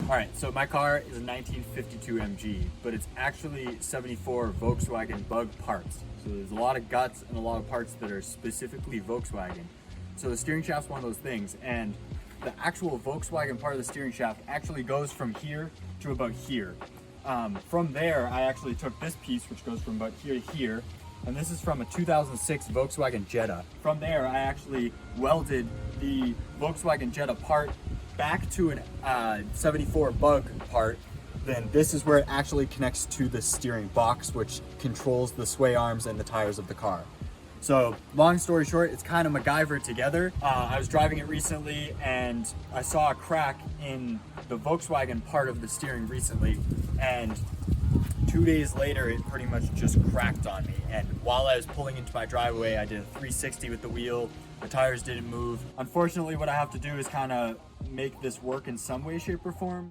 All right, so my car is a 1952 MG, but it's actually 74 Volkswagen Bug parts. So there's a lot of guts and a lot of parts that are specifically Volkswagen. So the steering shaft's one of those things, and the actual Volkswagen part of the steering shaft actually goes from here to about here. From there, I actually took this piece, which goes from about here to here, and this is from a 2006 Volkswagen Jetta. From there, I actually welded the Volkswagen Jetta part back to an 74 Bug part. Then this is where it actually connects to the steering box, which controls the sway arms and the tires of the car. So long story short, it's kind of MacGyver together. I was driving it recently and I saw a crack in the Volkswagen part of the steering recently, and 2 days later it pretty much just cracked on me. And while I was pulling into my driveway, I did a 360 with the wheel. The tires didn't move. Unfortunately, what I have to do is kind of make this work in some way, shape, or form.